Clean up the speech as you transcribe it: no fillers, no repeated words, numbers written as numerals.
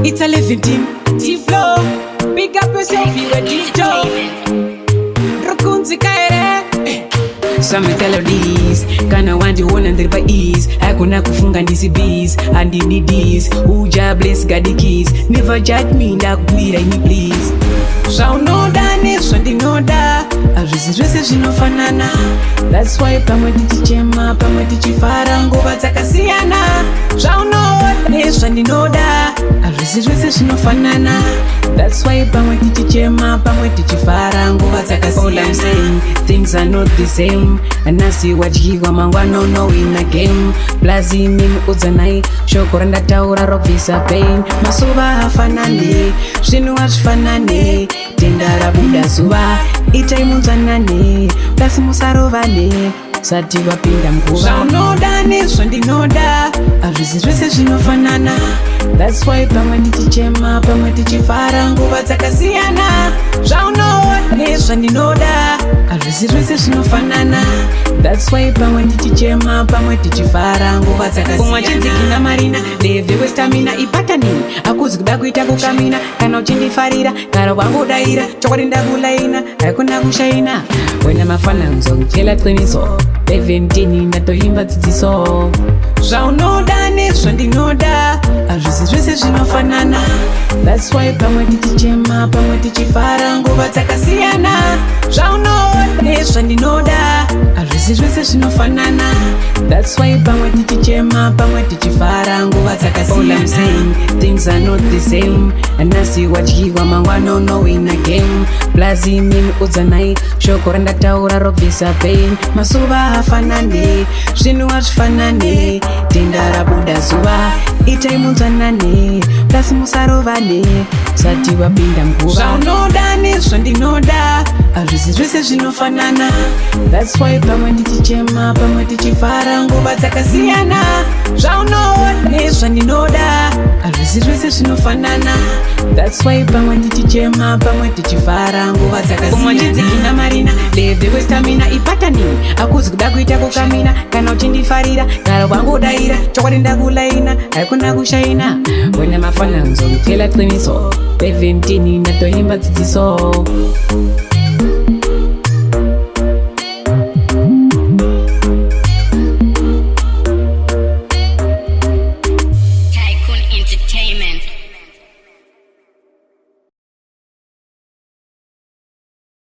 It's a living team, T-Flow. Pick up yourself, you a D-Joe. Rukunzi kaere. Some melodies, kana wandi wona ndiripa ease. Hakuna kufunga ndisi bees, and in this. Uja bless God the keys. Never judge me, ndakubwira ini please. Zvaunoda nezvandinoda, hazvisi zvinofanana. That's why pamwe tichichema, pamwe tichifara nguva dzakasiyana. Zvaunoda nezvandinoda, hazvisi zvinofanana. That's why pamwe tichichema, pamwe tichifara nguva dzakasiyana. All I'm saying, things are not the same. Anasi wadyiwa mangwana no in a game. Plazi mimi udzanai, shoko randataura robvisa pain. Masuva hafanani, zvinhu hazvifanani. Tenda rabuda zuva, itai munzanane. Plasi musarovane, sati vapinda mguva. Zvaunoda nezvandinoda, hazvisi zvese zvinofanana. That's why pamwe tichichema, pamwe tichifara nguva dzakasiyana. Zvaunoda nezvandinoda, hazvisi zvese zvinofanana. That's why pamwe tichichema, pamwe tichifara nguva dzakasiyana. Kumwa chinzikina marina, levewe stamina ipatanini. Akuzi kuda kuita kukamina, kana uchindifarira, gara wangodaira, chokwadi ndakulaina, hakuna kushaina. Wena mafananzo, kuchela qiniso, 17 ndatoimba dzidziso. Zvaunoda nezvandinoda, hazvisi zvese zvinofanana. That's why pamwe tichichema, pamwe tichifara nguva dzakasiyana. Zvaunoda nezvandinoda, hazvisi zvese zvinofanana. That's why pamwe tichichema, pamwe tichifara nguva dzakasiyana. All I'm saying, things are not the same. Anasi wadyiwa mangwana no in a game. Plazi mimi udzanai, shoko randataura robvisa pain. Masuva hafanani, zvinhu hazvifanani. Tenda rabuda zuva, itai munzanane. Plasi musarovane, sati vapinda mguva. Zvaunoda nezvandinoda, hazvisi zvese zvinofanana. That's why pamwe tichichema, pamwe tichifara nguva dzakasiyana. Zvaunoda nezvandinoda, hazvisi zvese zvinofanana. That's why pamwe tichichema, pamwe tichifara nguva dzakasiyana. Kumwa chinzikina marina, levewe stamina ipatanini. Akuzi kuda kuita kukamina, kana uchindifarira, gara wangodaira, chokwadi ndakulaina, hakuna kushaina. Wena mafananzo, kuchela qiniso, 17 ndatoimba dzidziso.